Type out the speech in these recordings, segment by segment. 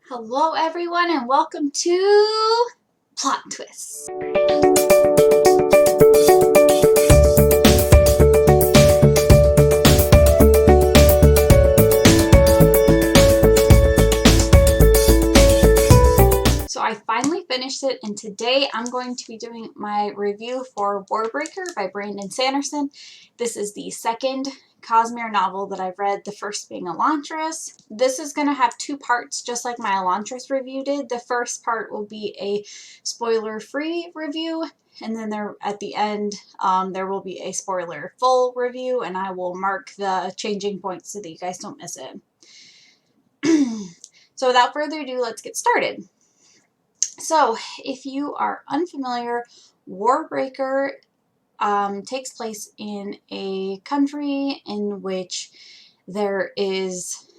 Hello everyone and welcome to Plot Twists. So I finally finished it, and today I'm going to be doing my review for Warbreaker by Sanderson. This is the second Cosmere novel that I've read, the first being Elantris. This is going to have two parts, just like my Elantris review did. The first part will be a spoiler-free review, and then at the end there will be a spoiler-full review, and I will mark the changing points so that you guys don't miss it. So without further ado, let's get started. So, if you are unfamiliar, Warbreaker takes place in a country in which there is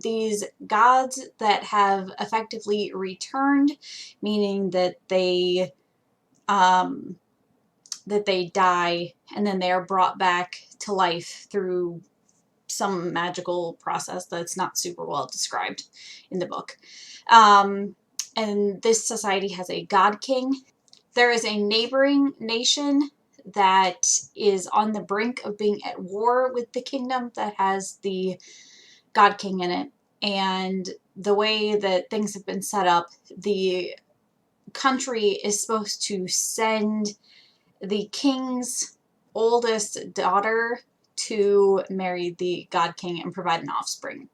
these gods that have effectively returned, meaning that they die and then they are brought back to life through some magical process that's not super well described in the book. And this society has a god king. There is a neighboring nation that is on the brink of being at war with the kingdom that has the god king in it. And the way that things have been set up, the country is supposed to send the king's oldest daughter to marry the god king and provide an offspring.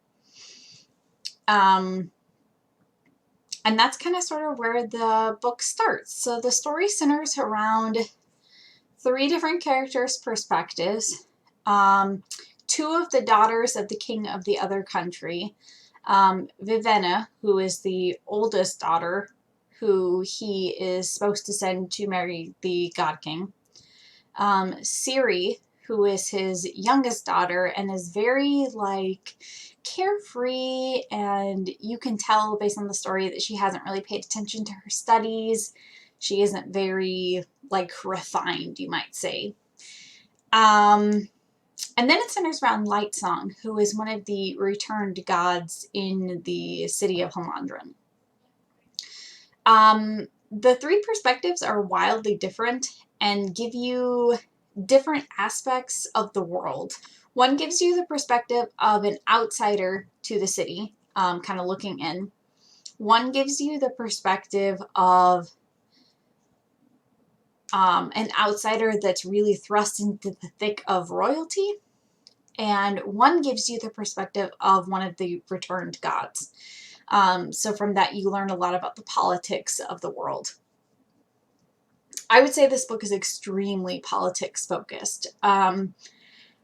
And that's kind of sort of where the book starts. So the story centers around three different characters' perspectives. Two of the daughters of the king of the other country. Vivenna, who is the oldest daughter, who he is supposed to send to marry the god king. Ciri, who is his youngest daughter and is very, carefree, and you can tell based on the story that she hasn't really paid attention to her studies. She isn't very, refined, you might say. And then it centers around Lightsong, who is one of the returned gods in the city of Halandran. The three perspectives are wildly different and give you different aspects of the world. One gives you the perspective of an outsider to the city, kind of looking in. One gives you the perspective of an outsider that's really thrust into the thick of royalty. And one gives you the perspective of one of the returned gods. So from that, you learn a lot about the politics of the world. I would say this book is extremely politics focused.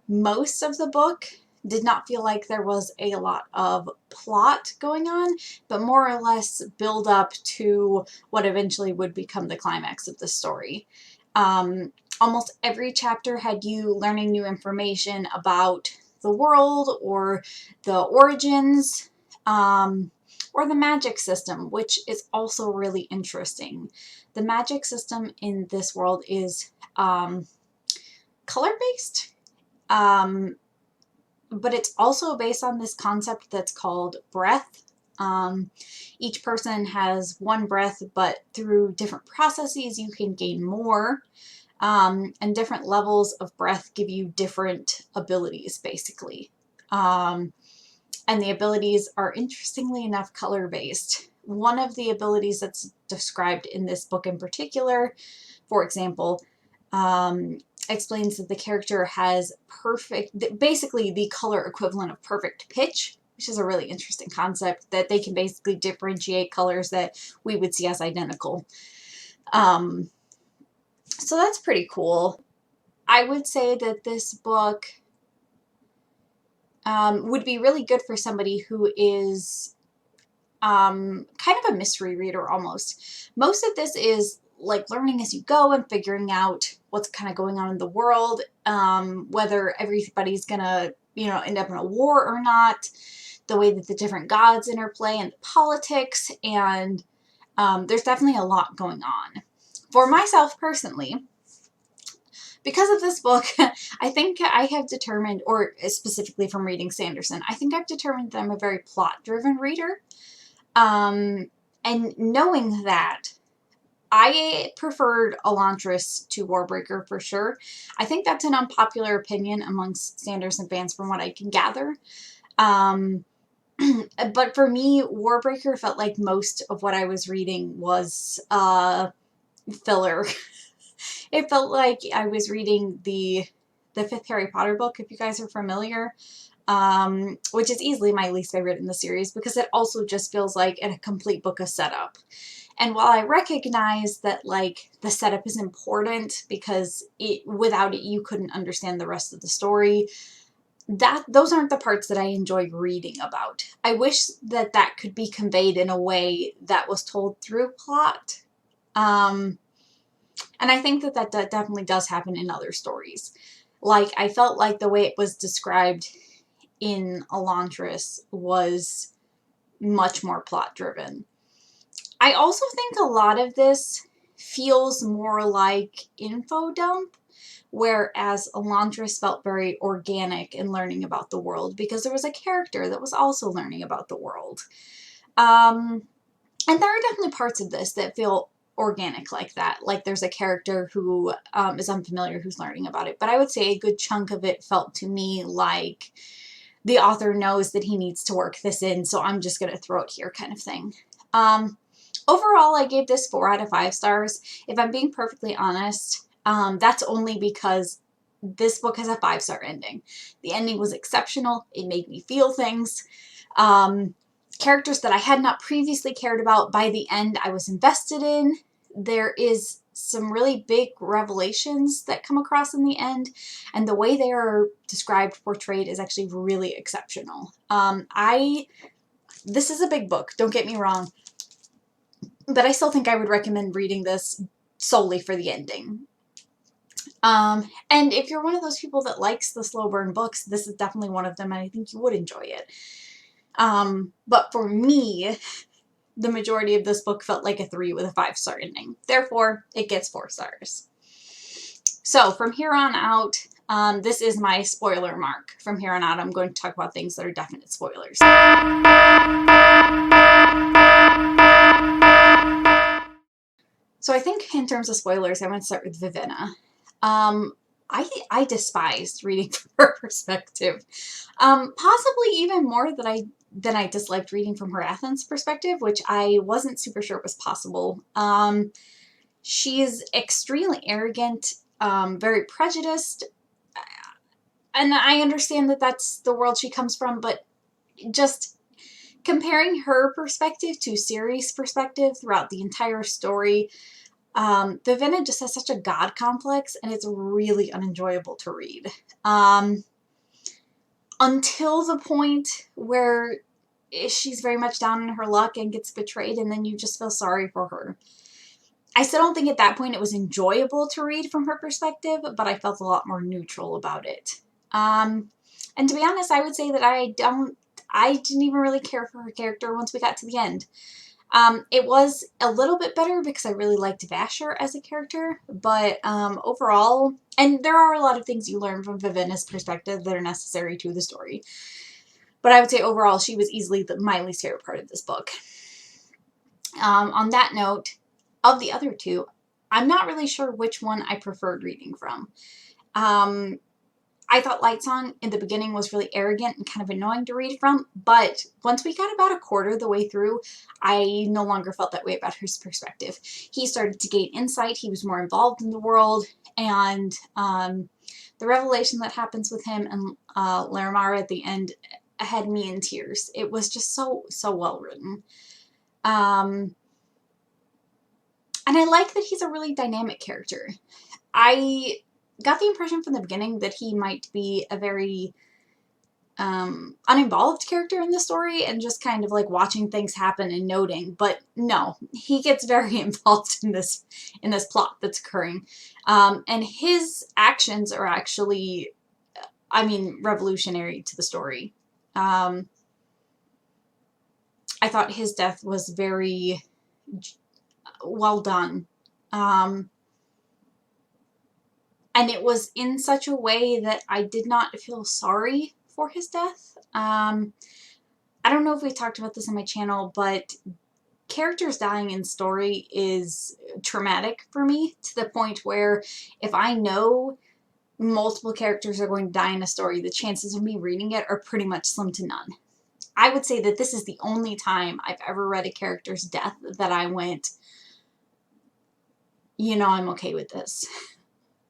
Most of the book did not feel like there was a lot of plot going on, but more or less build up to what eventually would become the climax of the story. Almost every chapter had you learning new information about the world or the origins, or the magic system, which is also really interesting. The magic system in this world is color-based. But it's also based on this concept that's called breath. Each person has one breath, but through different processes you can gain more. And different levels of breath give you different abilities, basically. And the abilities are, interestingly enough, color-based. One of the abilities that's described in this book in particular, for example, explains that the character has basically the color equivalent of perfect pitch, which is a really interesting concept, that they can basically differentiate colors that we would see as identical. So that's pretty cool. I would say that this book would be really good for somebody who is kind of a mystery reader almost. Most of this is learning as you go and figuring out what's kind of going on in the world, whether everybody's gonna, end up in a war or not, the way that the different gods interplay and the politics, and there's definitely a lot going on. For myself personally, because of this book, I think I have determined, or specifically from reading Sanderson, I think I've determined that I'm a very plot-driven reader. And knowing that, I preferred Elantris to Warbreaker for sure. I think that's an unpopular opinion amongst Sanderson fans from what I can gather. But for me, Warbreaker felt like most of what I was reading was filler. It felt like I was reading the fifth Harry Potter book, if you guys are familiar, which is easily my least favorite in the series because it also just feels like a complete book of setup. And while I recognize that, like, the setup is important because without it you couldn't understand the rest of the story, those aren't the parts that I enjoy reading about. I wish that that could be conveyed in a way that was told through plot. And I think that that definitely does happen in other stories. Like, I felt like the way it was described in Elantris was much more plot driven. I also think a lot of this feels more like info dump, whereas Elantris felt very organic in learning about the world because there was a character that was also learning about the world. And there are definitely parts of this that feel organic like that. Like there's a character who is unfamiliar who's learning about it. But I would say a good chunk of it felt to me like the author knows that he needs to work this in, so I'm just going to throw it here kind of thing. Overall, I gave this 4 out of 5 stars. If I'm being perfectly honest, that's only because this book has a 5-star ending. The ending was exceptional. It made me feel things. Characters that I had not previously cared about, by the end I was invested in. There is some really big revelations that come across in the end, and the way they are described, portrayed, is actually really exceptional. This is a big book, don't get me wrong, but I still think I would recommend reading this solely for the ending. And if you're one of those people that likes the slow burn books, this is definitely one of them, and I think you would enjoy it. But for me, the majority of this book felt like a 3 with a 5-star ending. Therefore, it gets 4 stars. So from here on out, this is my spoiler mark. From here on out, I'm going to talk about things that are definite spoilers. So I think in terms of spoilers, I'm going to start with Vivenna. I despised reading from her perspective. Possibly even more than I disliked reading from her Athens perspective, which I wasn't super sure was possible. She is extremely arrogant, very prejudiced, and I understand that that's the world she comes from, but just comparing her perspective to Ciri's perspective throughout the entire story, Vivenna just has such a god complex, and it's really unenjoyable to read. Until the point where she's very much down in her luck and gets betrayed, and then you just feel sorry for her. I still don't think at that point it was enjoyable to read from her perspective, but I felt a lot more neutral about it. And to be honest, I would say that I didn't even really care for her character once we got to the end. It was a little bit better because I really liked Vasher as a character, but overall, and there are a lot of things you learn from Vivenna's perspective that are necessary to the story, but I would say overall she was easily my least favorite part of this book. On that note, of the other two, I'm not really sure which one I preferred reading from. I thought Lightsong in the beginning was really arrogant and kind of annoying to read from, but once we got about a quarter of the way through, I no longer felt that way about his perspective. He started to gain insight, he was more involved in the world, and the revelation that happens with him and Larimara at the end had me in tears. It was just so well written. And I like that he's a really dynamic character. I got the impression from the beginning that he might be a very uninvolved character in the story and just kind of like watching things happen and noting, but no, he gets very involved in this plot that's occurring. And his actions are actually, I mean, revolutionary to the story. I thought his death was very well done. And it was in such a way that I did not feel sorry for his death. I don't know if we talked about this on my channel, but characters dying in story is traumatic for me, to the point where if I know multiple characters are going to die in a story, the chances of me reading it are pretty much slim to none. I would say that this is the only time I've ever read a character's death that I went, you know, I'm okay with this.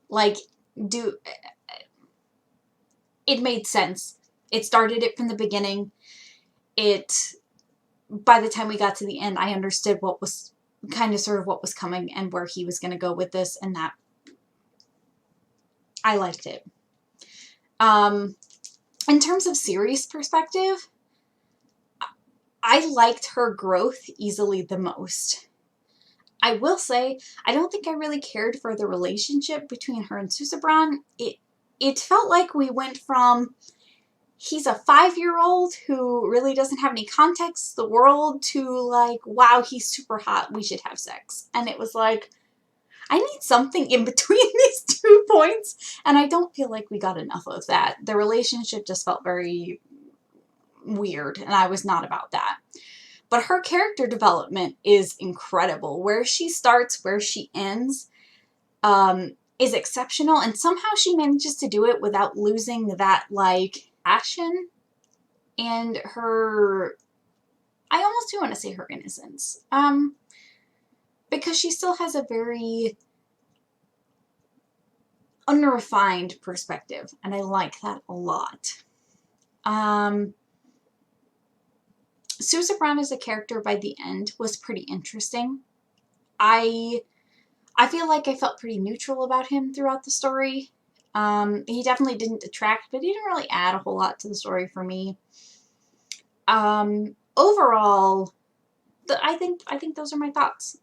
Like, it made sense. It started it from the beginning. By the time we got to the end, I understood what was kind of sort of what was coming and where he was going to go with this, and that I liked it. In terms of series perspective, I liked her growth easily the most. I will say, I don't think I really cared for the relationship between her and Susebron. It felt like we went from, he's a 5-year-old who really doesn't have any context to the world, to like, wow, he's super hot, we should have sex. And it was like, I need something in between these 2 points, and I don't feel like we got enough of that. The relationship just felt very weird, and I was not about that. But her character development is incredible. Where she starts, where she ends, is exceptional, and somehow she manages to do it without losing that, like, passion and her, I almost do want to say her innocence. Because she still has a very unrefined perspective, and I like that a lot. Susebron as a character by the end was pretty interesting. I feel like I felt pretty neutral about him throughout the story. He definitely didn't detract, but he didn't really add a whole lot to the story for me. Overall, I think those are my thoughts.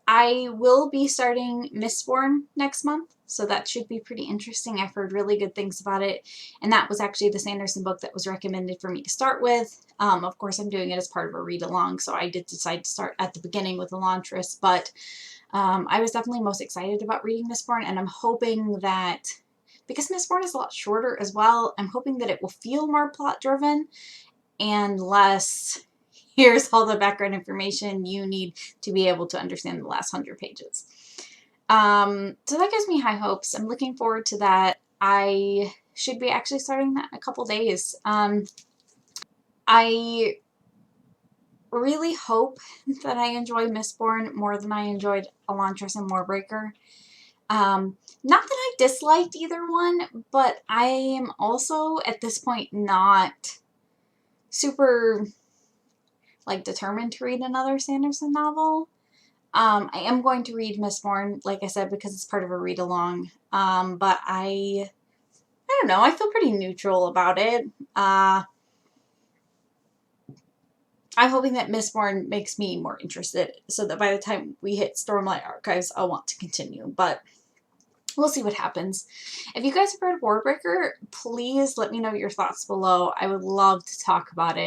I will be starting Mistborn next month, so that should be pretty interesting. I've heard really good things about it, and that was actually the Sanderson book that was recommended for me to start with. Of course, I'm doing it as part of a read-along, so I did decide to start at the beginning with Elantris, but I was definitely most excited about reading Mistborn, and I'm hoping that, because Mistborn is a lot shorter as well, I'm hoping that it will feel more plot-driven and less, here's all the background information you need to be able to understand the last 100 pages. So that gives me high hopes. I'm looking forward to that. I should be actually starting that in a couple days. I really hope that I enjoy Mistborn more than I enjoyed Elantris and Warbreaker. Not that I disliked either one, but I am also at this point not super like determined to read another Sanderson novel. I am going to read Mistborn, like I said, because it's part of a read-along. But I don't know, I feel pretty neutral about it. I'm hoping that Mistborn makes me more interested, so that by the time we hit Stormlight Archives, I'll want to continue. But we'll see what happens. If you guys have read Warbreaker, please let me know your thoughts below. I would love to talk about it.